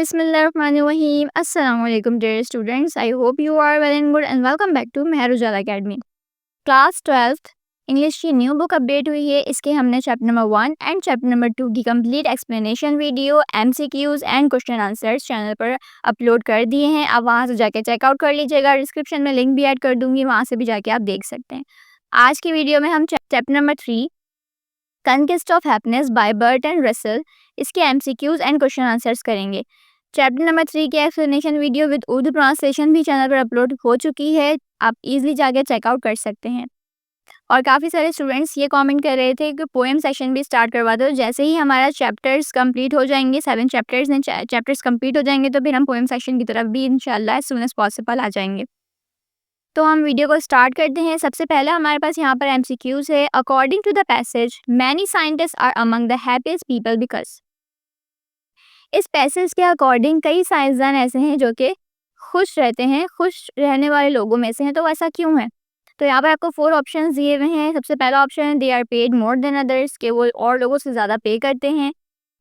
Bismillahirrahmanirrahim. Assalamu alaikum dear students. I hope you are well and good and welcome back to Mehar Ujala Academy. Class 12th English की new book update हुई है. इसके हमने chapter number 1 and chapter number 2 की complete explanation video MCQs and question answers channel पर upload कर दिए हैं. आप वहां से जाके चेकआउट कर लीजिएगा. डिस्क्रिप्शन में लिंक भी ऐड कर दूंगी, वहां से भी जाके आप देख सकते हैं. आज की वीडियो में हम chapter number 3 conquest of happiness bye Burton Russell इसके MCQs एंड क्वेश्चन आंसर्स करेंगे. चैप्टर नंबर 3 की explanation video with Urdu translation भी चैनल पर अपलोड हो चुकी है. आप इजीली जाके चेकआउट कर सकते हैं. और काफ़ी सारे स्टूडेंट्स ये कमेंट कर रहे थे कि पोएम सेशन भी स्टार्ट करवा दो. जैसे ही हमारा चैप्टर्स कंप्लीट हो जाएंगे, 7 चैप्टर्स हैं, चैप्टर्स कंप्लीट हो जाएंगे तो फिर हम पोएम सेशन की तरफ भी इंशाल्लाह एज सून एज पॉसिबल आ जाएंगे. तो हम वीडियो को स्टार्ट करते हैं. सबसे पहले हमारे पास यहाँ पर MCQs है. According to the passage many scientist are among the happiest people because. इस पैसेज के अकॉर्डिंग कई साइंसदान ऐसे हैं जो कि खुश रहते हैं, खुश रहने वाले लोगों में से हैं. तो ऐसा क्यों है? तो यहाँ पर आपको 4 ऑप्शंस दिए हुए हैं. सबसे पहला ऑप्शन है they are paid more than others, कि वो और लोगों से ज़्यादा पे करते हैं.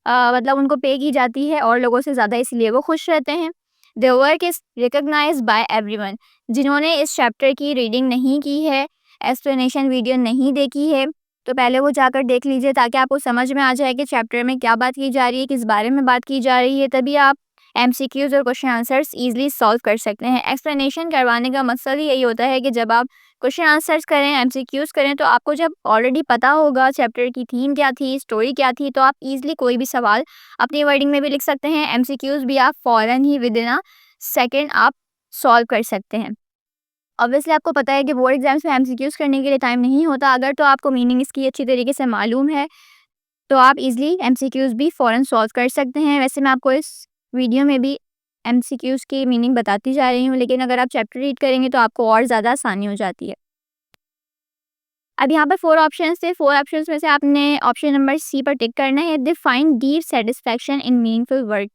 मतलब उनको पे की जाती है और लोगों से ज़्यादा, इसलिए वो खुश रहते हैं. Their work is recognised by everyone. जिन्होंने इस चैप्टर की रीडिंग नहीं की है, एक्सप्लेनेशन वीडियो नहीं देखी है, तो पहले वो जाकर देख लीजिए ताकि आपको समझ में आ जाए कि चैप्टर में क्या बात की जा रही है, किस बारे में बात की जा रही है. तभी आप MCQs और क्वेश्चन आंसर्स ईजिली सॉल्व कर सकते हैं. एक्सप्लेनेशन करवाने का मकसद ही यही होता है कि जब आप क्वेश्चन आंसर्स करें, MCQs करें, तो आपको जब ऑलरेडी पता होगा चैप्टर की थीम क्या थी, स्टोरी क्या थी, तो आप ईजिली कोई भी सवाल अपनी वर्डिंग में भी लिख सकते हैं. MCQs भी आप फ़ौरन ही विद इन अ सेकेंड आप सॉल्व कर सकते हैं. ऑब्वियसली आपको पता है कि बोर्ड एग्जाम्स में MCQs करने के लिए टाइम नहीं होता. अगर तो आपको मीनिंग इसकी अच्छी तरीके से मालूम है तो आप इजीली MCQs भी फ़ौरन सॉल्व कर सकते हैं. वैसे मैं आपको इस वीडियो में भी MCQs की मीनिंग बताती जा रही हूँ, लेकिन अगर आप चैप्टर रीड करेंगे तो आपको और ज़्यादा आसानी हो जाती है. अब यहाँ पर 4 ऑप्शंस थे. 4 ऑप्शंस में से आपने ऑप्शन नंबर C पर टिक करना है. They find deep satisfaction in meaningful work.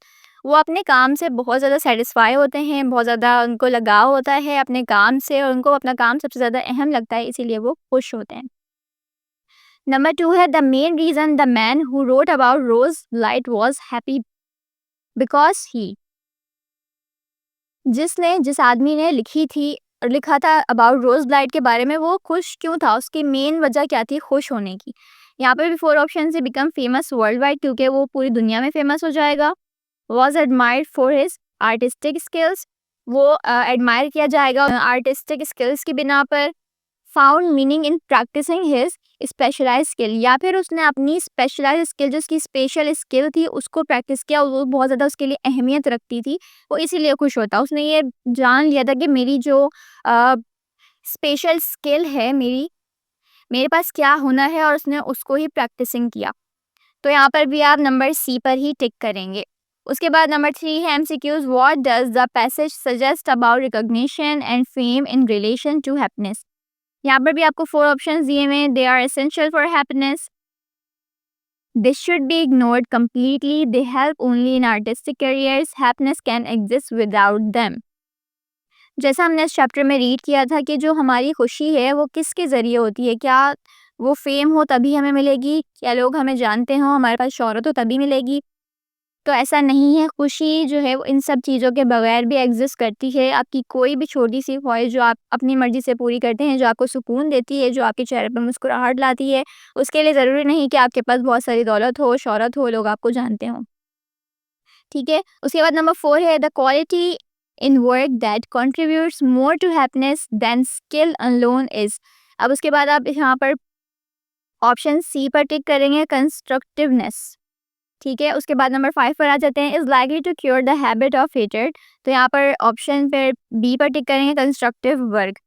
वो अपने काम से बहुत ज़्यादा सेटिस्फाई होते हैं, बहुत ज़्यादा उनको लगाव होता है अपने काम से और उनको अपना काम सबसे ज़्यादा अहम लगता है, इसीलिए वो खुश होते हैं. नंबर 2 है the main reason the man who wrote about rose light was happy because he. जिस आदमी ने लिखा था अबाउट रोज लाइट के बारे में, वो खुश क्यों था, उसकी मेन वजह क्या थी खुश होने की. यहाँ पर भी 4 ऑप्शन से बिकम फेमस वर्ल्ड वाइड, क्योंकि वो पूरी दुनिया में फेमस हो जाएगा. Was admired for his artistic skills, वो एडमायर किया जाएगा आर्टिस्टिक स्किल्स की बिना पर. Found meaning in practising his specialise skill, या फिर उसने अपनी स्पेशलाइज स्किल, जो उसकी स्पेशल स्किल थी, उसको प्रैक्टिस किया, वो बहुत ज़्यादा उसके लिए अहमियत रखती थी, वो इसीलिए खुश होता. उसने ये जान लिया था कि मेरी जो स्पेशल स्किल है, मेरे पास क्या हुनर है, और उसने उसको ही प्रैक्टिसिंग किया. तो यहाँ पर भी आप नंबर C पर ही टिक करेंगे. उसके बाद नंबर 3 है MCQs. What does the passage suggest about recognition and fame in relation to happiness. यहाँ पर भी आपको 4 ऑप्शंस दिए हुए हैं. They are essential for happiness, they should be ignored completely, they help only in artistic careers, happiness can exist without them. जैसा हमने इस चैप्टर में रीड किया था कि जो हमारी खुशी है वो किसके ज़रिए होती है. क्या वो फेम हो तभी हमें मिलेगी, क्या लोग हमें जानते हों, हमारे पास शोहरत हो तभी मिलेगी? तो ऐसा नहीं है. खुशी जो है वो इन सब चीज़ों के बगैर भी एग्जिस्ट करती है. आपकी कोई भी छोटी सी ख्वाहिश जो आप अपनी मर्ज़ी से पूरी करते हैं, जो आपको सुकून देती है, जो आपके चेहरे पर मुस्कुराहट लाती है, उसके लिए ज़रूरी नहीं कि आपके पास बहुत सारी दौलत हो, शोहरत हो, लोग आपको जानते हों. ठीक है. उसके बाद नंबर 4 है the quality in work that contributes more to happiness than skill alone is. अब उसके बाद आप यहाँ पर ऑप्शन C पर टिक करेंगे, कंस्ट्रक्टिवनेस. ठीक है. उसके बाद नंबर 5 पर आ जाते हैं. Is likely to cure the habit of hated. तो यहाँ पर ऑप्शन पर B पर टिक करेंगे, कंस्ट्रक्टिव वर्क.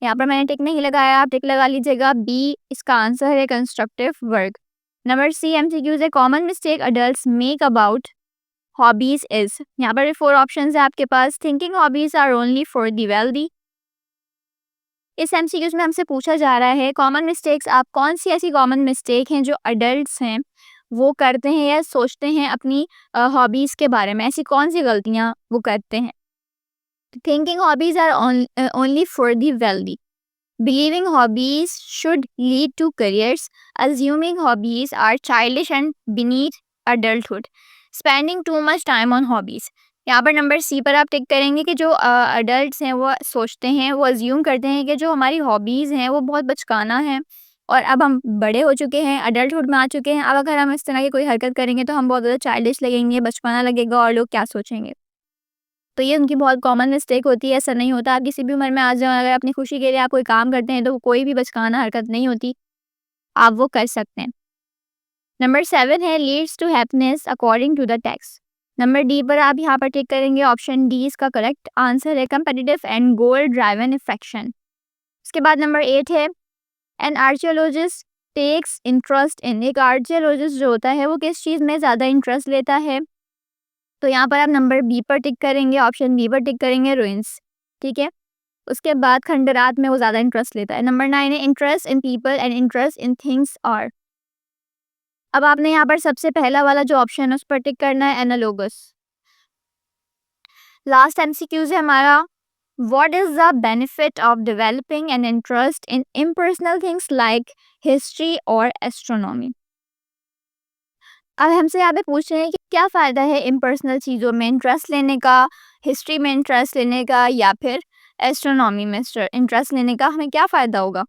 यहाँ पर मैंने टिक नहीं लगाया, आप टिक लगा लीजिएगा. B इसका आंसर है, constructive work. Number C MCQs है. Common mistake adults make about hobbies is. यहाँ पर भी 4 ऑप्शंस है आपके पास. Thinking hobbies are only for the wealthy. इस MCQs में हमसे पूछा जा रहा है कॉमन मिस्टेक्स, आप कौन सी ऐसी कॉमन मिस्टेक हैं जो अडल्ट्स हैं वो करते हैं या सोचते हैं अपनी हॉबीज़ के बारे में. ऐसी कौन सी गलतियाँ वो करते हैं. Thinking hobbies are only for the wealthy. Believing hobbies should lead to careers. Assuming hobbies are childish and beneath adulthood. Spending too much time on hobbies. यहाँ पर नंबर सी पर आप टिक करेंगे कि जो अडल्ट्स हैं वो सोचते हैं, वो अज्यूम करते हैं कि जो हमारी हॉबीज़ हैं वो बहुत बचकाना है और अब हम बड़े हो चुके हैं, अडल्टहुड में आ चुके हैं। अब अगर हम इस तरह की कोई हरकत करेंगे तो हम बहुत ज़्यादा चाइल्डिश लगेंगे, बचपना लगेगा और लोग क्या सोचेंगे। तो ये उनकी बहुत कॉमन मिस्टेक होती है, ऐसा नहीं होता। आप किसी भी उम्र में आ जाओ, अगर अपनी खुशी के लिए आप कोई काम करते हैं तो वो कोई भी बचकाना हरकत नहीं होती, आप वो कर सकते हैं। नंबर 7 है leads to happiness according to the text. Number D पर आप यहाँ पर टिक करेंगे, ऑप्शन डी इसका करेक्ट आंसर है, competitive and goal driven affection. उसके बाद नंबर 8 है an archaeologist takes interest in. एक आर्कियोलॉजिस्ट जो होता है वो किस चीज़ में ज़्यादा इंटरेस्ट लेता है, तो यहाँ पर आप नंबर बी पर टिक करेंगे, ऑप्शन बी पर टिक करेंगे, रुइंस। ठीक है। उसके बाद खंडरात में वो ज़्यादा इंटरेस्ट लेता है। नंबर 9 है interest in people and interest in things are. अब आपने यहाँ पर सबसे पहला वाला जो ऑप्शन है उस पर टिक करना है, एनालोगस। लास्ट एमसीक्यूज है हमारा, what is the benefit of developing an interest in impersonal things like history और एस्ट्रोनॉमी। अब हमसे यहाँ पे पूछ रहे हैं कि क्या फ़ायदा है इम्पर्सनल चीज़ों में इंटरेस्ट लेने का, हिस्ट्री में इंटरेस्ट लेने का या फिर एस्ट्रोनॉमी में इंटरेस्ट लेने का, हमें क्या फ़ायदा होगा।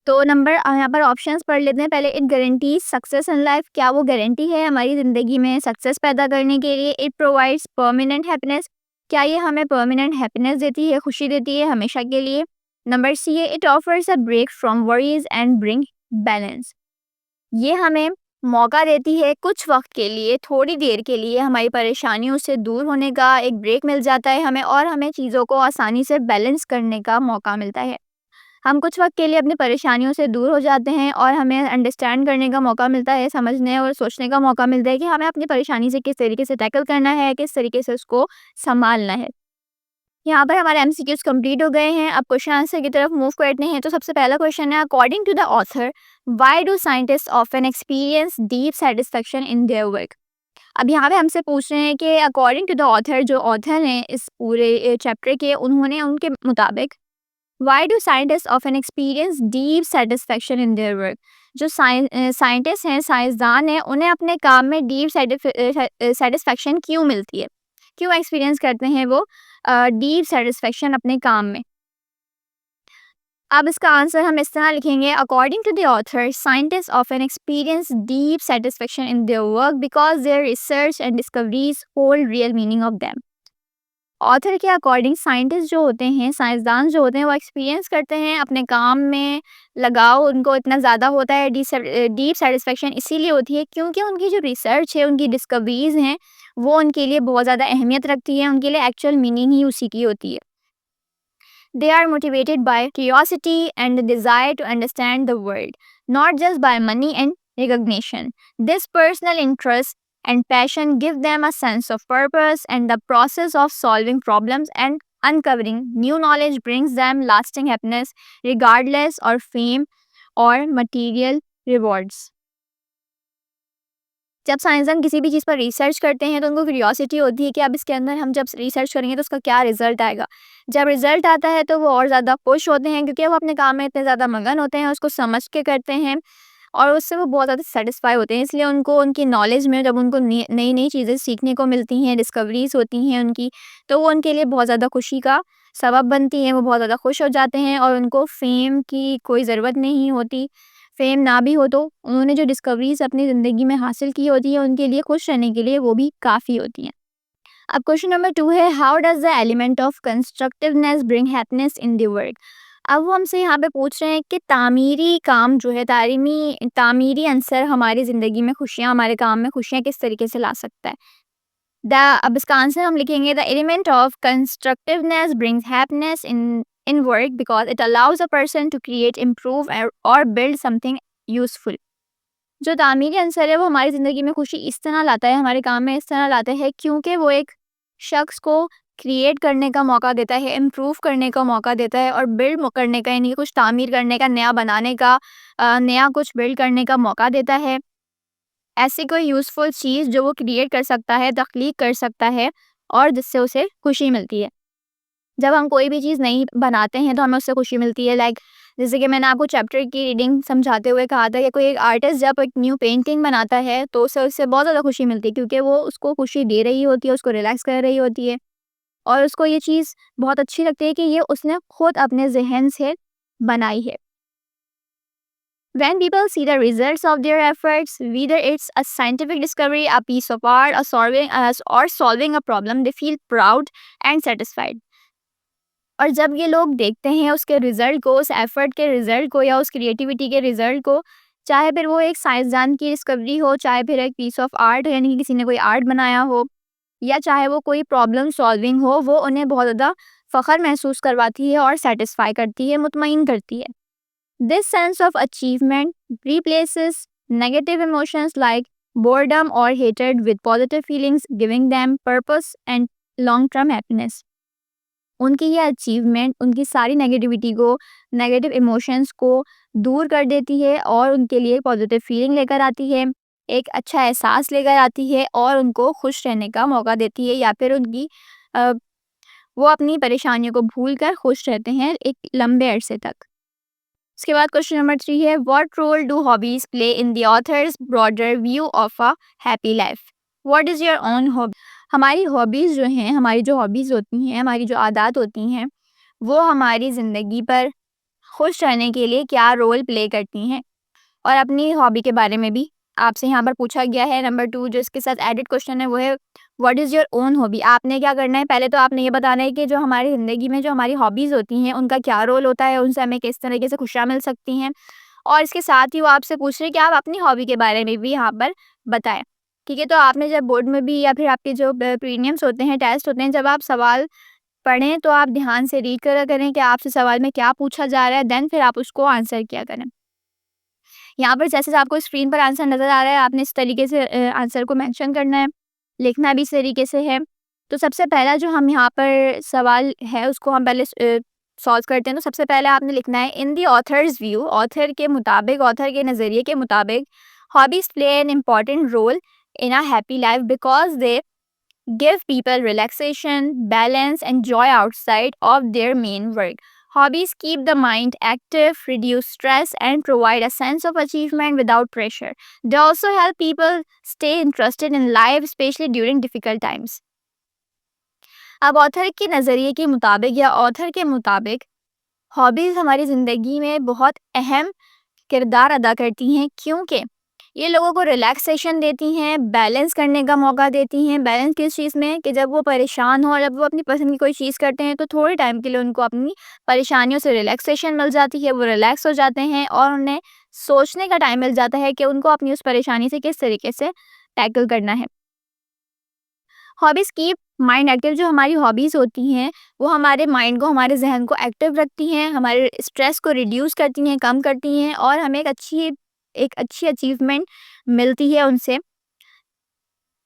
तो नंबर यहाँ पर ऑप्शंस पढ़ लेते हैं पहले। It guarantees success in life, क्या वो गारंटी है हमारी ज़िंदगी में सक्सेस पैदा करने के लिए। इट प्रोवाइड्स परमानेंट हैप्पीनेस, क्या ये हमें परमानेंट हैप्पीनेस देती है, खुशी देती है हमेशा के लिए। नंबर सी है it offers a break from worries and bring balance, ये हमें मौका देती है कुछ वक्त के लिए, थोड़ी देर के लिए हमारी परेशानियों से दूर होने का एक ब्रेक मिल जाता है हमें, और हमें चीज़ों को आसानी से बैलेंस करने का मौका मिलता है। हम कुछ वक्त के लिए अपनी परेशानियों से दूर हो जाते हैं और हमें अंडरस्टैंड करने का मौका मिलता है, समझने और सोचने का मौका मिलता है कि हमें अपनी परेशानी से किस तरीके से टैकल करना है, किस तरीके से उसको संभालना है। यहाँ पर हमारे एमसीक्यूज कंप्लीट हो गए हैं। अब क्वेश्चन आंसर की तरफ मूव करते हैं। तो सबसे पहला क्वेश्चन है, according to the author why do scientist often experience deep satisfaction in their work. अब यहाँ पे हमसे पूछ रहे हैं कि अकॉर्डिंग टू द ऑथर, जो ऑथर हैं इस पूरे चैप्टर के, उन्होंने उनके मुताबिक why do scientist often experience deep satisfaction in their work, जो साइंटिस्ट हैं, साइंसदान हैं, उन्हें अपने काम में डीप सेटिस्फेक्शन क्यों मिलती है, क्यों एक्सपीरियंस करते हैं वो डीप सेटिस्फेक्शन अपने काम में। अब इसका आंसर हम इस तरह लिखेंगे, according to the author scientist often experience deep satisfaction in their work because their research and discoveries hold real meaning of them. Author के अकॉर्डिंग साइंटिस्ट जो होते हैं, साइंसदान जो होते हैं, वो एक्सपीरियंस करते हैं अपने काम में, लगाव उनको इतना ज़्यादा होता है, डीप सेटिस्फेक्शन इसीलिए होती है क्योंकि उनकी जो रिसर्च है, उनकी डिस्कवरीज हैं, वो उनके लिए बहुत ज़्यादा अहमियत रखती है, उनके लिए एक्चुअल मीनिंग ही उसी की होती है। They are motivated by curiosity and the desire to understand the world, not just by money and recognition. This personal interest and passion give them a sense of purpose, and the process of solving problems and uncovering new knowledge brings them lasting happiness regardless of fame or material rewards. जब साइंसदान किसी भी चीज़ पर research करते हैं तो उनको curiosity होती है कि अब इसके अंदर हम जब रिसर्च करेंगे तो उसका क्या रिजल्ट आएगा। जब रिजल्ट आता है तो वो और ज़्यादा खुश होते हैं क्योंकि वो अपने काम में इतने ज़्यादा मगन होते हैं, उसको समझ के करते हैं और उससे वो बहुत ज़्यादा सेटिस्फाई होते हैं। इसलिए उनको उनकी नॉलेज में जब उनको नई नई चीज़ें सीखने को मिलती हैं, डिस्कवरीज होती हैं उनकी, तो वो उनके लिए बहुत ज़्यादा खुशी का सबब बनती हैं। वो बहुत ज़्यादा खुश हो जाते हैं और उनको फेम की कोई ज़रूरत नहीं होती। फेम ना भी हो तो उन्होंने जो डिस्कवरीज अपनी ज़िंदगी में हासिल की होती है, उनके लिए खुश रहने के लिए वो भी काफ़ी होती हैं। अब क्वेश्चन नंबर 2 है, how does the element of constructiveness bring happiness in the work. अब वो हमसे यहाँ पे पूछ रहे हैं कि तामीरी काम जो है, तामीरी अंसर हमारी ज़िंदगी में खुशियाँ, हमारे काम में खुशियाँ किस तरीके से ला सकता है। अब इसका आंसर हम लिखेंगे, the element of constructiveness brings happiness in work because it allows a person to create, improve or build something useful. जो तामीरी अंसर है वो हमारी ज़िंदगी में खुशी इस तरह लाता है, हमारे काम में इस तरह लाता है क्योंकि वो एक शख्स को क्रिएट करने का मौका देता है, इम्प्रूव करने का मौका देता है और बिल्ड करने का, यानी कुछ तामीर करने का, नया बनाने का, नया कुछ बिल्ड करने का मौका देता है। ऐसी कोई यूज़फुल चीज़ जो वो क्रिएट कर सकता है, तख्लीक कर सकता है और जिससे उसे खुशी मिलती है। जब हम कोई भी चीज़ नई बनाते हैं तो हमें उससे खुशी मिलती है। लाइक जैसे कि मैंने आपको चैप्टर की रीडिंग समझाते हुए कहा था कि कोई एक आर्टिस्ट जब एक न्यू पेंटिंग बनाता है तो उसे उससे बहुत ज़्यादा खुशी मिलती है, क्योंकि वो उसको खुशी दे रही होती है, उसको रिलैक्स कर रही होती है और उसको ये चीज़ बहुत अच्छी लगती है कि ये उसने खुद अपने ज़हन से बनाई है। When people see the results of their efforts, whether it's a scientific discovery, a piece of art, or solving a problem, they feel proud and satisfied. और जब ये लोग देखते हैं उसके रिज़ल्ट को, उस एफ़र्ट के रिज़ल्ट को या उस क्रिएटिविटी के रिज़ल्ट को, चाहे फिर वो एक साइंसदान की डिस्कवरी हो, चाहे फिर एक पीस ऑफ आर्ट यानी कि किसी ने कोई आर्ट बनाया हो, या चाहे वो कोई प्रॉब्लम सॉल्विंग हो, वो उन्हें बहुत ज़्यादा फ़ख्र महसूस करवाती है और सैटिस्फाई करती है, मुतमईन करती है। This sense of achievement replaces negative emotions like boredom or hatred with positive feelings, giving them purpose and long-term happiness. उनकी ये अचीवमेंट उनकी सारी नेगेटिविटी को, नेगेटिव इमोशंस को दूर कर देती है और उनके लिए पॉजिटिव फीलिंग लेकर आती है, एक अच्छा एहसास लेकर आती है और उनको खुश रहने का मौका देती है, या फिर अ, वो अपनी परेशानियों को भूल कर खुश रहते हैं एक लंबे अरसे तक। इसके बाद क्वेश्चन नंबर 3 है, what role do hobbies play in the author's broader view of a happy life? What is your own hobby? हमारी हॉबीज़ जो हैं, हमारी जो हॉबीज़ होती हैं, हमारी जो आदत होती हैं, वो हमारी ज़िंदगी पर खुश रहने के लिए क्या रोल प्ले करती हैं। और अपनी हॉबी के बारे में भी आपसे यहाँ पर पूछा गया है। नंबर 2 जो इसके साथ एडेड क्वेश्चन है वो है, what is your own hobby? आपने क्या करना है, पहले तो आपने ये बताना है कि जो हमारी ज़िंदगी में जो हमारी हॉबीज़ होती हैं उनका क्या रोल होता है, उनसे हमें किस तरीके से खुशियाँ मिल सकती हैं। और इसके साथ ही वो आपसे पूछ रहे हैं कि आप अपनी हॉबी के बारे में भी यहाँ पर बताएँ। ठीक है, तो आपने जब बोर्ड में भी या फिर आपके जो प्रीलिम्स होते हैं, टेस्ट होते हैं, जब आप सवाल पढ़ें तो आप ध्यान से रीड करा करें कि आपसे सवाल में क्या पूछा जा रहा है, देन फिर आप उसको आंसर किया करें। यहाँ पर जैसे आपको स्क्रीन पर आंसर नज़र आ रहा है, आपने इस तरीके से आंसर को मेंशन करना है, लिखना भी इस तरीके से है। तो सबसे पहला जो हम यहाँ पर सवाल है उसको हम पहले सॉल्व करते हैं। तो सबसे पहले आपने लिखना है, in the author's view, author के मुताबिक, ऑथर के नज़रिए के मुताबिक, hobbies play an important role in a happy life because they give people relaxation, balance, and joy outside of their main work. Hobbies keep the mind active, reduce stress, and provide a sense of achievement without pressure. They also help people stay interested in life, especially during difficult times. अब author के नज़रिए के मुताबिक या author के मुताबिक hobbies हमारी ज़िंदगी में बहुत अहम किरदार अदा करती हैं, क्योंकि ये लोगों को रिलैक्सेशन देती हैं, बैलेंस करने का मौका देती हैं। बैलेंस किस चीज़ में, कि जब वो परेशान हो और जब वो अपनी पसंद की कोई चीज़ करते हैं तो थोड़े टाइम के लिए उनको अपनी परेशानियों से रिलैक्सेशन मिल जाती है, वो रिलैक्स हो जाते हैं और उन्हें सोचने का टाइम मिल जाता है कि उनको अपनी उस परेशानी से किस तरीके से टैकल करना है। हॉबीज़ कीप माइंड एक्टिव, जो हमारी हॉबीज़ होती हैं वो हमारे माइंड को, हमारे जहन को एक्टिव रखती हैं, हमारे स्ट्रेस को रिड्यूस करती हैं, कम करती हैं और हमें एक अच्छी अचीवमेंट मिलती है उनसे।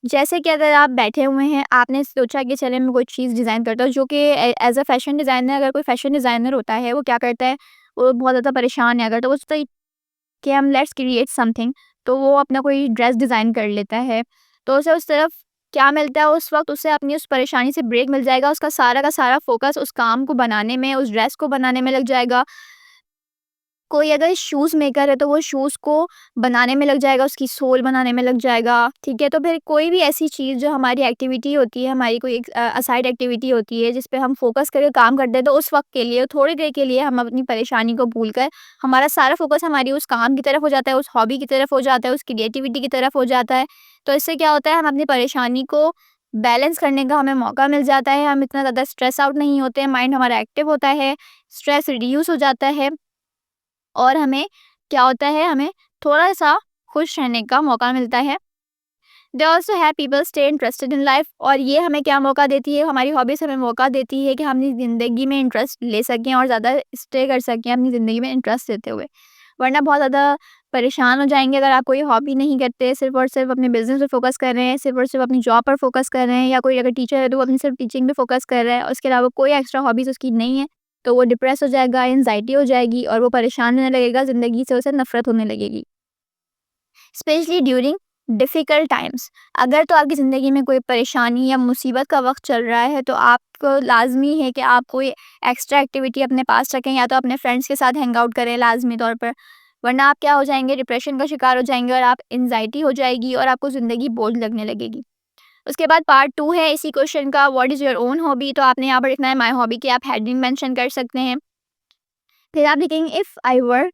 जैसे कि अगर आप बैठे हुए हैं, आपने सोचा कि चले मैं कोई चीज़ डिज़ाइन करता हूँ, जो कि एज़ अ फैशन डिज़ाइनर, अगर कोई फैशन डिज़ाइनर होता है वो क्या करता है, वो बहुत ज़्यादा परेशान है अगर, तो वो सोचता है कि हम लेट्स क्रिएट समथिंग, तो वो अपना कोई ड्रेस डिज़ाइन कर लेता है। तो उसे उस तरफ क्या मिलता है, उस वक़्त उसे अपनी उस परेशानी से ब्रेक मिल जाएगा, उसका सारा का सारा फ़ोकस उस काम को बनाने में, उस ड्रेस को बनाने में लग जाएगा। कोई अगर शूज़ मेकर है तो वो शूज़ को बनाने में लग जाएगा, उसकी सोल बनाने में लग जाएगा, ठीक है? तो फिर कोई भी ऐसी चीज़ जो हमारी एक्टिविटी होती है, हमारी कोई एक असाइड एक्टिविटी होती है जिस पे हम फ़ोकस करके काम करते हैं, तो उस वक़्त के लिए, थोड़ी देर के लिए हम अपनी परेशानी को भूलकर हमारा सारा फ़ोकस हमारी उस काम की तरफ हो जाता है, उस हॉबी की तरफ हो जाता है, उस क्रिएटिविटी की तरफ हो जाता है। तो इससे क्या होता है, हम अपनी परेशानी को बैलेंस करने का हमें मौका मिल जाता है, हम इतना ज़्यादा स्ट्रेस आउट नहीं होते हैं, माइंड हमारा एक्टिव होता है, स्ट्रेस रिड्यूस हो जाता है और हमें क्या होता है, हमें थोड़ा-सा खुश रहने का मौका मिलता है। They also have people stay interested in life, और ये हमें क्या मौका देती है, हमारी हॉबीज़ हमें मौका देती है कि हम अपनी ज़िंदगी में इंटरेस्ट ले सकें और ज़्यादा स्टे कर सकें अपनी ज़िंदगी में इंटरेस्ट लेते हुए। वरना बहुत ज़्यादा परेशान हो जाएँगे अगर आप कोई हॉबी नहीं करते, सिर्फ़ और सिर्फ़ अपने बिज़नेस पे फ़ोकस कर रहे हैं, सिर्फ़ और सिर्फ़ अपनी जॉब पर फ़ोकस कर रहे हैं, या कोई अगर टीचर है तो वो अपनी सिर्फ़ टीचिंग पे फ़ोकस कर रहा है और उसके अलावा कोई एक्स्ट्रा हॉबीज़ उसकी नहीं है, तो वो डिप्रेस हो जाएगा, एंग्ज़ायटी हो जाएगी और वो परेशान होने लगेगा, ज़िंदगी से उसे नफ़रत होने लगेगी। स्पेशली ड्यूरिंग डिफ़िकल्ट टाइम्स, अगर तो आपकी ज़िंदगी में कोई परेशानी या मुसीबत का वक़्त चल रहा है तो आपको लाज़मी है कि आप कोई एक्स्ट्रा एक्टिविटी अपने पास रखें, या तो अपने फ्रेंड्स के साथ हैंग आउट करें लाज़मी तौर पर। वरना आप क्या हो जाएँगे, डिप्रेशन का शिकार हो जाएँगे और आप एंग्ज़ायटी हो जाएगी और आपको ज़िंदगी बोझ लगने लगेगी। उसके बाद पार्ट 2 है इसी क्वेश्चन का, what is your own hobby? तो आपने यहाँ पर लिखना है माय हॉबी की आप हेडिंग मेंशन कर सकते हैं। फिर आप लिखेंगे if I were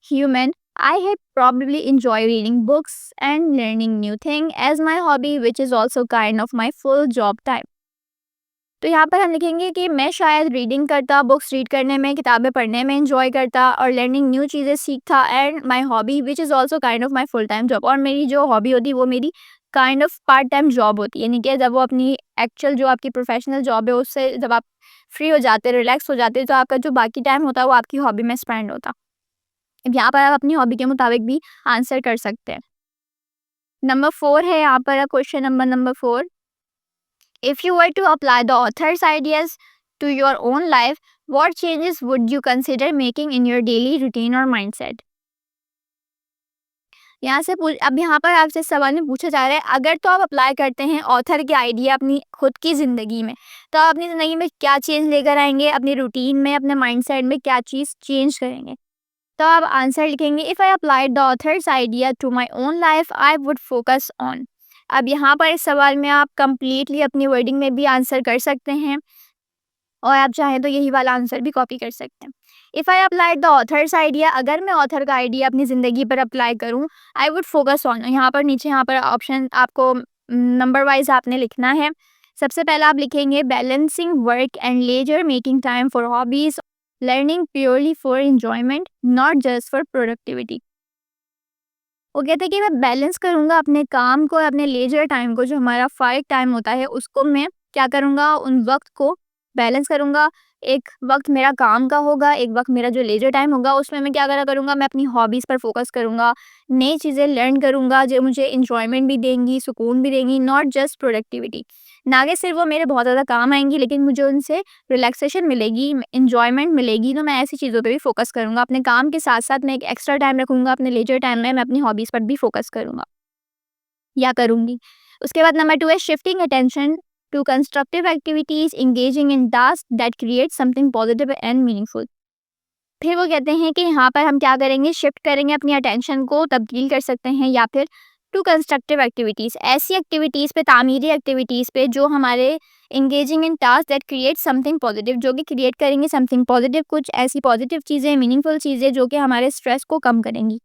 human I had probably enjoy reading books and learning new thing as my hobby which is also kind of my full job time। तो यहाँ पर हम लिखेंगे कि मैं शायद रीडिंग करता, बुक्स रीड करने में, किताबें पढ़ने में इंजॉय करता और लर्निंग न्यू चीज़ें सीखता, and my hobby which is also kind of my full time job. और मेरी जो हॉबी होती है वो मेरी kind of part time job होती है, यानी कि जब वो अपनी एक्चुअल जो आपकी प्रोफेशनल जॉब है उससे जब आप फ्री हो जाते, रिलैक्स हो जाते, तो आपका जो बाकी टाइम होता है वो आपकी हॉबी में स्पेंड होता। अब यहाँ पर आप अपनी हॉबी के मुताबिक भी आंसर कर सकते हैं। नंबर 4 है यहाँ पर question number 4, if you were to apply the author's ideas to your own life, what changes would you consider making in your daily routine or mindset? यहाँ से अब यहाँ पर आपसे सवाल में पूछा जा रहा है, अगर तो आप अप्लाई करते हैं ऑथर के आइडिया अपनी खुद की ज़िंदगी में, तो आप अपनी ज़िंदगी में क्या चेंज लेकर आएंगे, अपनी रूटीन में, अपने माइंडसेट में क्या चीज़ चेंज करेंगे? तो आप आंसर लिखेंगे if I applied the author's idea to my own life I would focus on. अब यहाँ पर इस सवाल में आप कंप्लीटली अपनी वर्डिंग में भी आंसर कर सकते हैं और आप चाहें तो यही वाला आंसर भी कॉपी कर सकते हैं। If I applied the author's idea, अगर मैं ऑथर का आइडिया अपनी ज़िंदगी पर अप्लाई करूँ, आई वुड फोकस ऑन, यहाँ पर नीचे यहाँ पर ऑप्शन आपको नंबर वाइज आपने लिखना है। सबसे पहला आप लिखेंगे balancing work and leisure, making time for hobbies, learning purely for enjoyment not just for productivity. वो कहते हैं कि मैं बैलेंस करूँगा अपने काम को और अपने लेजर टाइम को, जो हमारा फाइक टाइम होता है उसको मैं क्या करूँगा, उन वक्त को बैलेंस करूँगा। एक वक्त मेरा काम का होगा, एक वक्त मेरा जो लेजर टाइम होगा उसमें मैं क्या करा करूँगा, मैं अपनी हॉबीज़ पर फोकस करूँगा, नई चीज़ें लर्न करूँगा जो मुझे इंजॉयमेंट भी देंगी, सुकून भी देंगी, नॉट जस्ट प्रोडक्टिविटी। ना कि सिर्फ वो मेरे बहुत ज़्यादा काम आएंगी लेकिन मुझे उनसे रिलैक्सेशन मिलेगी, इंजॉयमेंट मिलेगी, तो मैं ऐसी चीज़ों पे भी फोकस करूँगा। अपने काम के साथ-साथ मैं एक एक्स्ट्रा टाइम रखूँगा, अपने लेजर टाइम में मैं अपनी हॉबीज़ पर भी फोकस करूँगा या करूँगी। उसके बाद नंबर 2 है shifting attention to constructive activities, engaging in task that create something positive and meaningful. फिर वो कहते हैं कि यहाँ पर हम क्या करेंगे, शिफ्ट करेंगे अपनी अटेंशन को, तब्दील कर सकते हैं या फिर टू कंस्ट्रक्टिव एक्टिविटीज़, ऐसी एक्टिविटीज़ पे, तामीरी एक्टिविटीज़ पे जो हमारे engaging in task that create something positive, जो कि क्रिएट करेंगे समथिंग पॉजिटिव, कुछ ऐसी पॉजिटिव चीज़ें, मीनिंगफुल चीज़ें जो कि हमारे स्ट्रेस को कम करेंगी।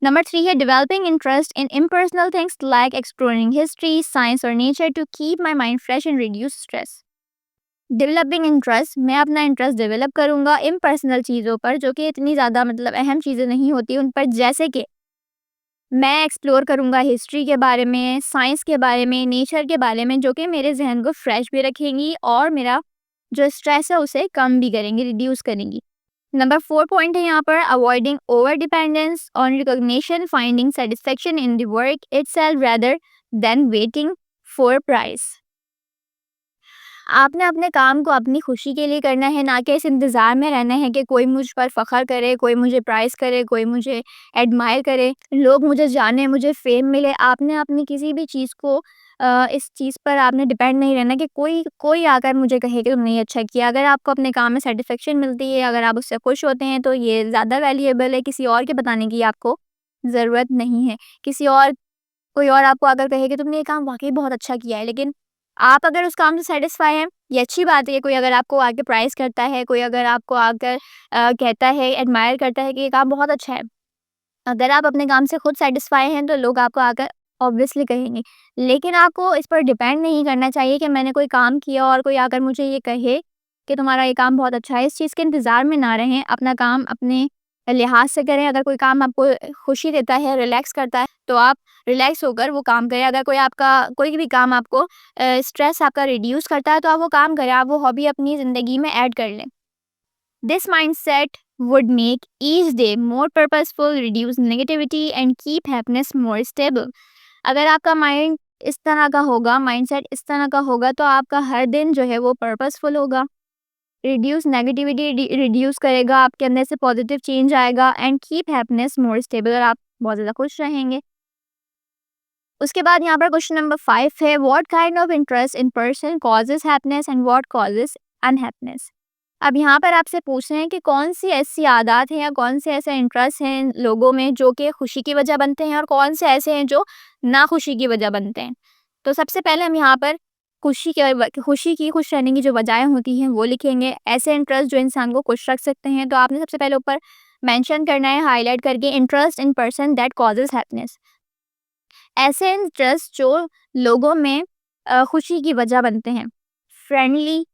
नंबर 3 है developing interest in impersonal things like exploring history, science और nature to keep my mind fresh and reduce stress. Developing interest, मैं अपना इंटरेस्ट डेवलप करूँगा इम्पर्सनल चीज़ों पर जो कि इतनी ज़्यादा मतलब अहम चीज़ें नहीं होती उन पर, जैसे कि मैं एक्सप्लोर करूँगा हिस्ट्री के बारे में, साइंस के बारे में, नेचर के बारे में, जो कि मेरे जहन को फ्रेश भी रखेंगी और मेरा जो स्ट्रेस है उसे कम भी करेंगी, रिड्यूस करेंगी। नंबर 4 पॉइंट है यहाँ पर avoiding over dependence on recognition, finding satisfaction in the work itself rather than waiting for prize. आपने अपने काम को अपनी खुशी के लिए करना है, ना कि इस इंतज़ार में रहना है कि कोई मुझ पर फ़ख्र करे, कोई मुझे प्राइज़ करे, कोई मुझे एडमायर करे, लोग मुझे जाने, मुझे फ़ेम मिले। आपने अपनी किसी भी चीज़ को इस चीज़ पर आपने डिपेंड नहीं रहना कि कोई कोई आकर मुझे कहे कि तुमने ये अच्छा किया। अगर आपको अपने काम में सैटिस्फैक्शन मिलती है, अगर आप उससे खुश होते हैं, तो ये ज़्यादा वैल्यूएबल है, किसी और के बताने की आपको ज़रूरत नहीं है। किसी और कोई और आपको अगर कहे कि तुमने ये काम वाक़ई बहुत अच्छा किया है, लेकिन आप अगर उस काम से सैटिस्फाई हैं, ये अच्छी बात है। कोई अगर आपको आके प्राइज़ करता है, कोई अगर आपको आकर कहता है, एडमायर करता है कि ये काम बहुत अच्छा है। अगर आप अपने काम से खुद सैटिस्फाई हैं, तो लोग आपको आकर ऑब्वियसली कहेंगे। लेकिन आपको इस पर डिपेंड नहीं करना चाहिए कि मैंने कोई काम किया और कोई आकर मुझे ये कहे कि तुम्हारा ये काम बहुत अच्छा है। इस चीज़ के इंतज़ार में ना रहें, अपना काम अपने लिहाज से करें। अगर कोई काम आपको खुशी देता है, रिलैक्स करता है, तो आप रिलैक्स होकर वो काम करें। अगर कोई भी काम आपको स्ट्रेस आपका रिड्यूस करता है, तो आप वो काम करें, आप वो हॉबी अपनी ज़िंदगी में ऐड कर लें। This mindset would make each day more purposeful, reduce negativity and keep happiness more stable। अगर आपका माइंड इस तरह का होगा, माइंडसेट इस तरह का होगा, तो आपका हर दिन जो है वो पर्पसफुल होगा, रिड्यूस नेगेटिविटी रिड्यूस करेगा, आपके अंदर से पॉजिटिव चेंज आएगा, and keep happiness more stable, और आप बहुत ज़्यादा खुश रहेंगे। उसके बाद यहाँ पर क्वेश्चन नंबर 5 है, what kind of interest in person causes happiness and what causes unhappiness. अब यहाँ पर आपसे पूछ रहे हैं कि कौन सी ऐसी आदत है या कौन से ऐसे इंटरेस्ट हैं लोगों में जो कि खुशी की वजह बनते हैं और कौन से ऐसे हैं जो नाखुशी की वजह बनते हैं। तो सबसे पहले हम यहाँ पर खुश रहने की जो वजहें होती हैं वो लिखेंगे। ऐसे इंटरेस्ट जो इंसान को खुश रख सकते हैं, तो आपने सबसे पहले ऊपर मेंशन करना है हाईलाइट करके, interest in person that causes happiness. ऐसे इंटरेस्ट जो लोगों में खुशी की वजह बनते हैं। Friendly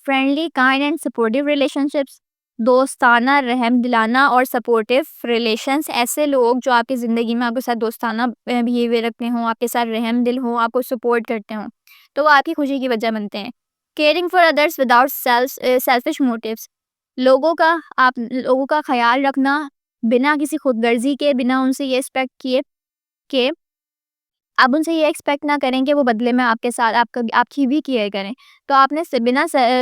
friendly kind and supportive relationships, दोस्ताना, रहम दिलाना और सपोर्टिव रिलेशंस। ऐसे लोग जो आपकी ज़िंदगी में आपके साथ दोस्ताना बिहेवियर रखते हों, आपके साथ रहम दिल हों, आपको सपोर्ट करते हों, तो वो आपकी खुशी की वजह बनते हैं। Caring for others without selfish motives, लोगों का ख्याल रखना बिना किसी खुदगर्जी के, बिना उनसे ये एक्सपेक्ट किए कि आप उनसे ये एक्सपेक्ट ना करें कि वो बदले में आपके साथ आपकी भी केयर करें। तो आपने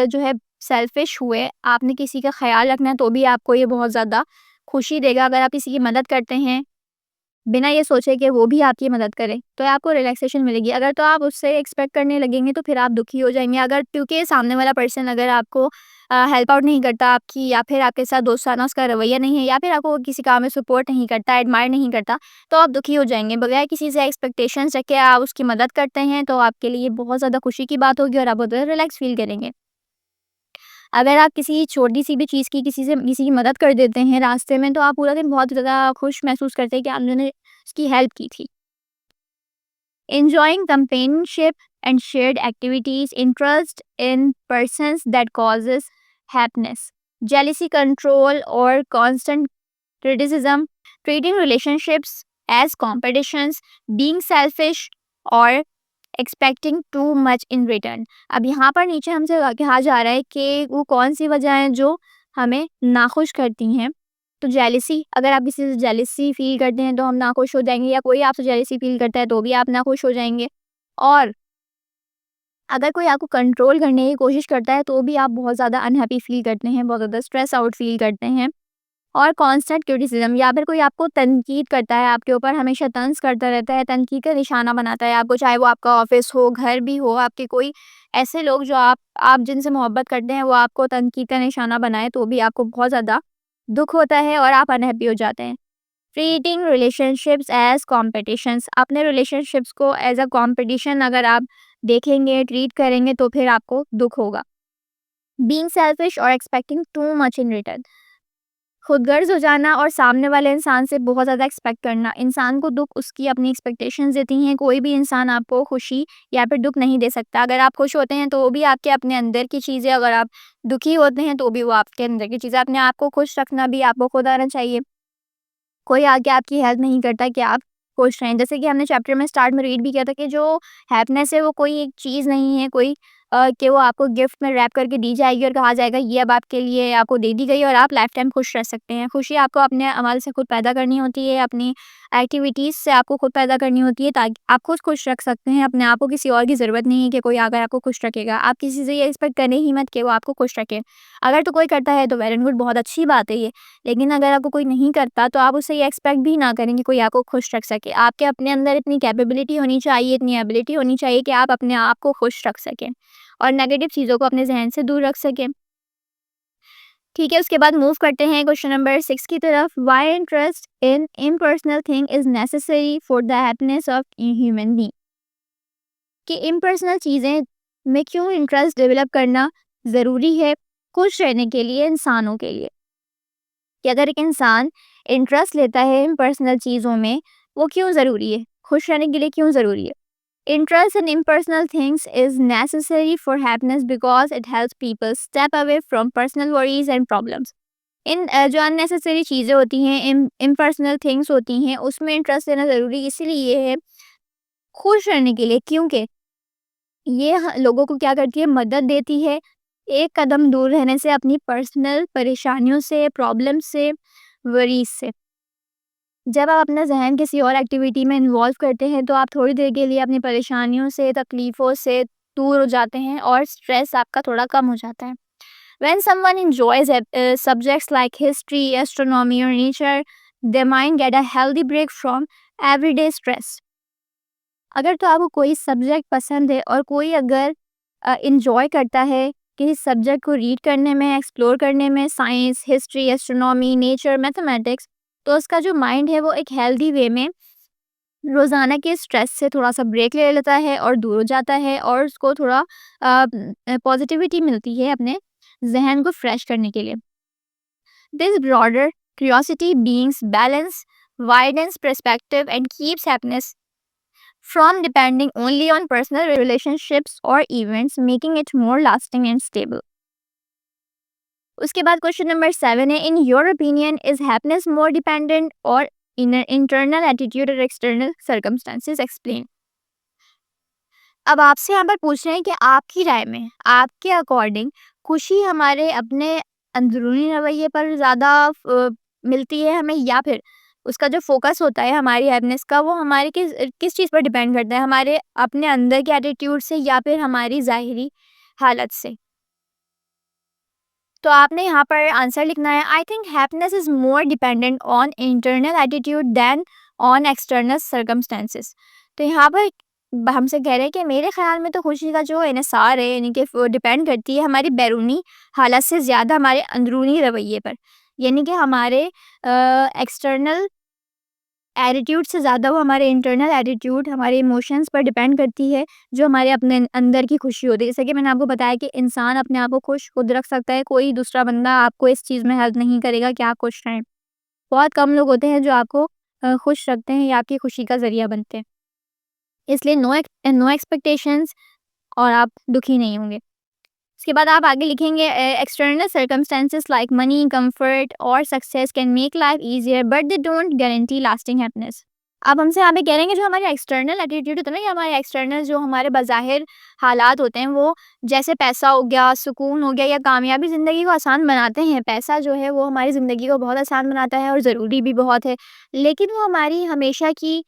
जो है सेल्फिश हुए आपने किसी का ख़्याल रखना है, तो भी आपको ये बहुत ज़्यादा खुशी देगा। अगर आप किसी की मदद करते हैं, बिना ये सोचे कि वो भी आपकी मदद करे, तो आपको रिलैक्सेशन मिलेगी। अगर तो आप उससे एक्सपेक्ट करने लगेंगे तो फिर आप दुखी हो जाएँगे। अगर क्योंकि सामने वाला पर्सन अगर आपको हेल्प आउट नहीं करता आपकी, या फिर आपके साथ दोस्ताना उसका रवैया नहीं है, या फिर आपको किसी काम में सपोर्ट नहीं करता, एडमायर नहीं करता, तो आप दुखी हो जाएँगे। बगैर किसी से एक्सपेक्टेशंस रखे आप उसकी मदद करते हैं, तो आपके लिए बहुत ज़्यादा खुशी की बात होगी और आप बहुत ज़्यादा रिलैक्स फ़ील करेंगे। अगर आप किसी छोटी-सी भी चीज़ की किसी की मदद कर देते हैं रास्ते में, तो आप पूरा दिन बहुत ज़्यादा खुश महसूस करते हैं कि आपने उसकी हेल्प की थी। Enjoying companionship and shared activities, interest in persons that causes happiness, jealousy, control, or constant criticism, treating relationships as competitions, being selfish, or expecting too much in return. अब यहाँ पर नीचे हमसे कहा जा रहा है कि वो कौन सी वजह हैं जो हमें नाखुश करती हैं। तो जेलिसी, अगर आप किसी से जेलिसी फील करते हैं तो हम नाखुश हो जाएंगे, या कोई आपसे जेलिसी फील करता है तो भी आप नाखुश हो जाएंगे। और अगर कोई आपको कंट्रोल करने की कोशिश करता है तो भी आप बहुत ज़्यादा अनहैप्पी फील करते हैं, बहुत ज़्यादा स्ट्रेस आउट फील करते हैं। और कांस्टेंट क्रिटिसिज्म, या फिर कोई आपको तनकीद करता है, आपके ऊपर हमेशा तंज करता रहता है, तनकीद का निशाना बनाता है आपको, चाहे वो आपका ऑफिस हो, घर भी हो, आपके कोई ऐसे लोग जो आप जिनसे मोहब्बत करते हैं वो आपको तनकीद का निशाना बनाए, तो भी आपको बहुत ज़्यादा दुख होता है और आप अनहैप्पी हो जाते हैं। ट्रीटिंग रिलेशनशिप्स एज कॉम्पिटिशन्स, अपने रिलेशनशिप्स को एज अ कॉम्पिटिशन अगर आप देखेंगे, ट्रीट करेंगे, तो फिर आपको दुख होगा। बीइंग सेल्फिश और expecting too much in return, खुदगर्ज हो जाना और सामने वाले इंसान से बहुत ज़्यादा एक्सपेक्ट करना, इंसान को दुख उसकी अपनी एक्सपेक्टेशंस देती हैं। कोई भी इंसान आपको खुशी या फिर दुख नहीं दे सकता। अगर आप खुश होते हैं तो वो भी आपके अपने अंदर की चीज़ है, अगर आप दुखी होते हैं तो भी वो आपके अंदर की चीज़ है। अपने आप को खुश रखना भी आपको खुद आना चाहिए। कोई आके आपकी हेल्प नहीं करता कि आप खुश रहें। जैसे कि हमने चैप्टर में स्टार्ट में रीड भी किया था कि जो हैप्पीनेस है वो कोई एक चीज़ नहीं है, कोई कि वो आपको गिफ्ट में रैप करके दी जाएगी और कहा जाएगा ये अब आपके लिए आपको दे दी गई और आप लाइफ टाइम खुश रह सकते हैं। खुशी आपको अपने अमल से खुद पैदा करनी होती है, अपनी एक्टिविटीज़ से आपको खुद पैदा करनी होती है, ताकि आप खुद खुश रख सकते हैं अपने आप को। किसी और की ज़रूरत नहीं है कि कोई आकर आपको खुश रखेगा। आप किसी से ये एक्सपेक्ट करें ही मत कि वो आपको खुश रखे। अगर तो कोई करता है तो वेल एंड गुड, बहुत अच्छी बात है ये। लेकिन अगर आपको कोई नहीं करता तो आप उससे ये एक्सपेक्ट भी ना करें कि कोई आपको खुश रख सके। आपके अपने अंदर इतनी कैपेबिलिटी होनी चाहिए, इतनी एबिलिटी होनी चाहिए कि आप अपने आप को खुश रख सकें और नेगेटिव चीज़ों को अपने ज़हन से दूर रख सकें। ठीक है, उसके बाद मूव करते हैं क्वेश्चन नंबर 6 की तरफ। Why interest in impersonal thing is necessary for the happiness of human being, कि इम्पर्सनल चीज़ें में क्यों इंटरेस्ट डेवलप करना ज़रूरी है खुश रहने के लिए, इंसानों के लिए। कि अगर एक इंसान इंटरेस्ट लेता है इम्पर्सनल चीज़ों में, वो क्यों ज़रूरी है, खुश रहने के लिए क्यों ज़रूरी है। Interest in impersonal things is necessary for happiness because it helps people step away from personal worries and problems. जो अननेसेसरी चीज़ें होती हैं, इम्पर्सनल थिंग्स होती हैं, उसमें इंटरेस्ट लेना ज़रूरी इसीलिए है खुश रहने के लिए, क्योंकि ये लोगों को क्या करती है, मदद देती है एक कदम दूर रहने से, अपनी पर्सनल परेशानियों से, प्रॉब्लम से, वरीज से। जब आप अपना ज़हन किसी और एक्टिविटी में इन्वॉल्व करते हैं तो आप थोड़ी देर के लिए अपनी परेशानियों से, तकलीफ़ों से दूर हो जाते हैं और स्ट्रेस आपका थोड़ा कम हो जाता है। When someone enjoys subjects like history, astronomy or nature, their mind get a healthy break from everyday stress. अगर तो आपको कोई सब्जेक्ट पसंद है और कोई अगर इंजॉय करता है किसी सब्जेक्ट को रीड करने में, एक्सप्लोर करने में, science, history, astronomy, nature, mathematics, तो उसका जो माइंड है वो एक हेल्दी वे में रोज़ाना के स्ट्रेस से थोड़ा-सा ब्रेक ले लेता है और दूर हो जाता है और उसको थोड़ा पॉजिटिविटी मिलती है अपने ज़हन को फ्रेश करने के लिए। This broader curiosity brings balance, widens perspective and keeps happiness from depending only on personal relationships or events, making it more lasting and stable. उसके बाद क्वेश्चन नंबर 7 है, in your opinion is happiness more dependent और internal attitude और external circumstances, explain. अब आपसे यहाँ पर पूछ रहे हैं कि आपकी राय में, आपके अकॉर्डिंग खुशी हमारे अपने अंदरूनी रवैये पर ज़्यादा मिलती है हमें, या फिर उसका जो फोकस होता है हमारी हैप्पीनेस का वो हमारे किस किस चीज़ पर डिपेंड करता है, हमारे अपने अंदर के एटीट्यूड से या फिर हमारी ज़ाहिरी हालत से। तो आपने यहाँ पर आंसर लिखना है, I think happiness is more dependent on internal attitude than on external circumstances. तो यहाँ पर हमसे कह रहे हैं कि मेरे ख्याल में तो खुशी का जो इन्हिसार है यानी कि डिपेंड करती है हमारी बैरूनी हालत से ज़्यादा हमारे अंदरूनी रवैये पर, यानी कि हमारे एक्सटर्नल एटीट्यूड से ज़्यादा वो हमारे इंटरनल एटीट्यूड, हमारे इमोशंस पर डिपेंड करती है, जो हमारे अपने अंदर की खुशी होती है। जैसे कि मैंने आपको बताया कि इंसान अपने आप को खुश खुद रख सकता है, कोई दूसरा बंदा आपको इस चीज़ में हेल्प नहीं करेगा कि आप खुश रहें। बहुत कम लोग होते हैं जो आपको खुश रखते हैं या आपकी खुशी का ज़रिया बनते हैं। इसलिए नो एक्सपेक्टेशंस और आप दुखी नहीं होंगे। इसके बाद आप आगे लिखेंगे, external circumstances like money, comfort और success can make life easier but they don't guarantee lasting happiness. अब हमसे यहाँ पे कह रहे हैं कि जो हमारे एक्सटर्नल एटीट्यूड होता है ना, या हमारे एक्सटर्नल जो हमारे बज़ाहिर हालात होते हैं, वो जैसे पैसा हो गया, सुकून हो गया या कामयाबी ज़िंदगी को आसान बनाते हैं। पैसा जो है वो हमारी ज़िंदगी को बहुत आसान बनाता है और ज़रूरी भी बहुत है, लेकिन वो हमारी हमेशा की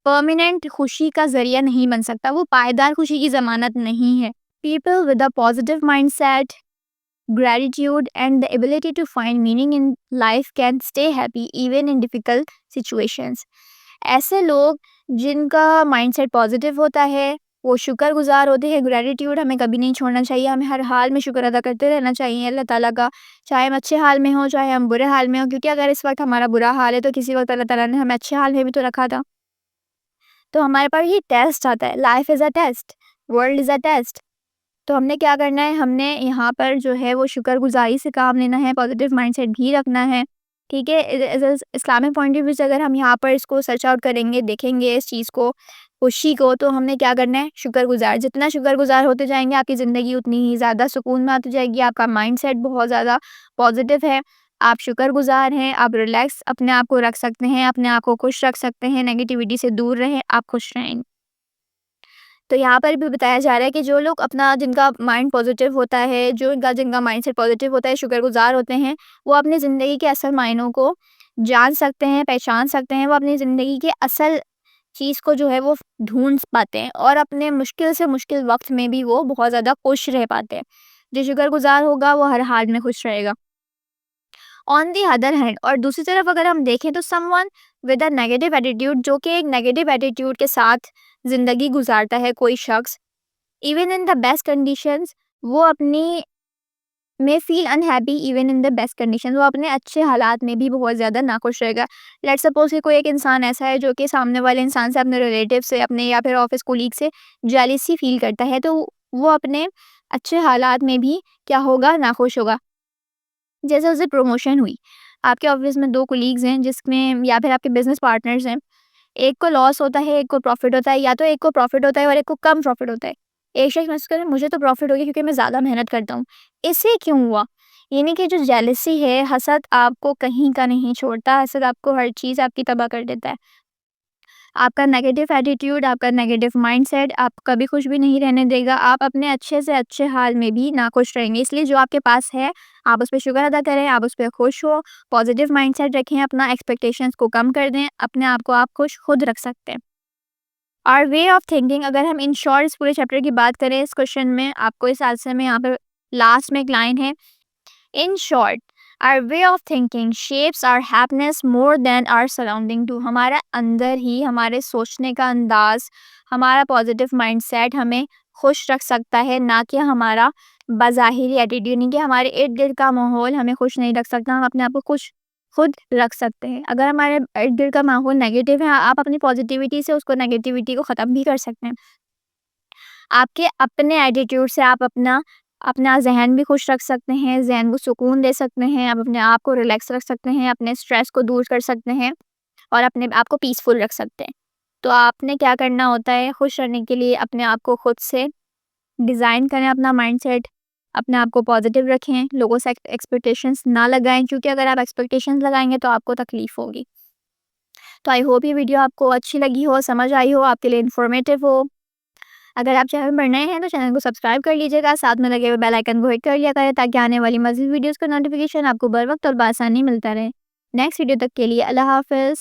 परमानेंट खुशी का ज़रिया नहीं बन सकता, वो पायदार खुशी की ज़मानत नहीं है। People with a positive mindset, gratitude, and the ability to find meaning in life can stay happy even in difficult situations. ऐसे लोग जिनका माइंडसेट पॉजिटिव होता है, वो शुक्रगुजार होते हैं। ग्रैटिट्यूड हमें कभी नहीं छोड़ना चाहिए, हमें हर हाल में शुक्र अदा करते रहना चाहिए अल्लाह ताला का, चाहे हम अच्छे हाल में हो चाहे हम बुरे हाल में हो, क्योंकि अगर इस वक्त हमारा बुरा हाल है तो किसी वक्त अल्लाह ताला ने हमें अच्छे हाल में भी तो रखा था। तो हमारे पास ये टेस्ट आता है, life is a test, world is a test. तो हमने क्या करना है, हमने यहाँ पर जो है वो शुक्रगुजारी से काम लेना है, पॉजिटिव माइंडसेट भी रखना है, ठीक है। इस्लामिक पॉइंट ऑफ व्यू से अगर हम यहाँ पर इसको सर्च आउट करेंगे, देखेंगे इस चीज़ को, खुशी को, तो हमने क्या करना है, शुक्रगुजार, जितना शुक्रगुजार होते जाएंगे आपकी ज़िंदगी उतनी ही ज़्यादा सुकून में आती जाएगी। आपका माइंडसेट बहुत ज़्यादा पॉजिटिव है, आप शुक्रगुजार हैं, आप रिलैक्स अपने आप को रख सकते हैं, अपने आप को खुश रख सकते हैं, नेगेटिविटी से दूर रहें, आप खुश रहेंगे। तो यहाँ पर भी बताया जा रहा है कि जो लोग अपना जिनका माइंड पॉजिटिव होता है, जिनका माइंडसेट पॉजिटिव होता है, शुक्रगुजार होते हैं, वो अपनी ज़िंदगी के असल मायनों को जान सकते हैं, पहचान सकते हैं। वो अपनी ज़िंदगी के असल चीज़ को जो है वो ढूँढ पाते हैं और अपने मुश्किल से मुश्किल वक़्त में भी वो बहुत ज़्यादा खुश रह पाते हैं। जो शुक्रगुजार होगा वो हर हाल में खुश रहेगा। ऑन दी अदर हैंड, और दूसरी तरफ अगर हम देखें तो someone with a negative attitude, जो कि एक नेगेटिव एटीट्यूड के साथ ज़िंदगी गुजारता है कोई शख्स, even in the best conditions, वो अपनी में feel unhappy even in the best condition, वो अपने अच्छे हालात में भी बहुत ज़्यादा नाखुश रहेगा। लेट्स सपोज कि कोई एक इंसान ऐसा है जो कि सामने वाले इंसान से, अपने रिलेटिव से, अपने या फिर ऑफिस कोलीग से जेलसी फील करता है, तो वो अपने अच्छे हालात में भी क्या होगा, नाखुश होगा। जैसे उसे प्रमोशन हुई, आपके ऑफिस में 2 कोलीग्स हैं जिसमें, या फिर आपके बिजनेस पार्टनर्स हैं, एक को लॉस होता है, एक को प्रॉफिट होता है, या तो एक को प्रॉफिट होता है और एक को कम प्रॉफिट होता है। एक शख्स महसूस करे मुझे तो प्रॉफिट हो गया क्योंकि मैं ज़्यादा मेहनत करता हूँ। इससे क्यों हुआ? यानी कि जो जेलसी है, हसद आपको कहीं का नहीं छोड़ता, हसद आपको हर चीज़ आपकी तबाह कर देता है। आपका नेगेटिव एटीट्यूड, आपका नेगेटिव माइंडसेट आपको कभी खुश भी नहीं रहने देगा। आप अपने अच्छे से अच्छे हाल में भी नाखुश रहेंगे। इसलिए जो आपके पास है, आप उस पे शुक्र अदा करें, आप उस पे खुश हो, पॉजिटिव माइंडसेट रखें, अपना एक्सपेक्टेशंस को कम कर दें, अपने आप को आप खुश खुद रख सकते हैं। और वे ऑफ थिंकिंग, अगर हम इन शॉर्ट इस पूरे चैप्टर की बात करें, इस क्वेश्चन में आपको इस आंसर में यहाँ पर लास्ट में एक लाइन है, in short our way of thinking shapes our happiness more than our surrounding too. हमारा अंदर ही हमारे सोचने का अंदाज, हमारा पॉजिटिव माइंडसेट हमें खुश रख सकता है, ना कि हमारा बाज़ाहिरी एटीट्यूड। नहीं कि हमारे इर्द गिर्द का माहौल हमें खुश नहीं रख सकता, हम अपने आप को खुश खुद रख सकते हैं। अगर हमारे इर्द गिर्द का माहौल नेगेटिव है, आप अपनी पॉजिटिविटी से उसको नेगेटिविटी को ख़त्म भी कर सकते हैं। आपके अपने एटीट्यूड से आप अपना अपना ज़हन भी खुश रख सकते हैं, ज़हन को सुकून दे सकते हैं, आप अपने आप को रिलैक्स रख सकते हैं, अपने स्ट्रेस को दूर कर सकते हैं और अपने आप को पीसफुल रख सकते हैं। तो आपने क्या करना होता है, खुश रहने के लिए अपने आप को खुद से डिज़ाइन करें अपना माइंडसेट, अपने आप को पॉजिटिव रखें, लोगों से एक्सपेक्टेशंस ना लगाएं, क्योंकि अगर आप एक्सपेक्टेशंस लगाएंगे तो आपको तकलीफ़ होगी। तो आई होप ये वीडियो आपको अच्छी लगी हो, समझ आई हो, आपके लिए इन्फॉर्मेटिव हो। अगर आप चैनल पर नए हैं तो चैनल को सब्सक्राइब कर लीजिएगा, साथ में लगे हुए बेल आइकन को हिट कर लिया करें ताकि आने वाली मज़ीद वीडियोज़ का नोटिफिकेशन आपको बर वक्त और बआसानी मिलता रहे। नेक्स्ट वीडियो तक के लिए अल्लाह हाफ़िज़।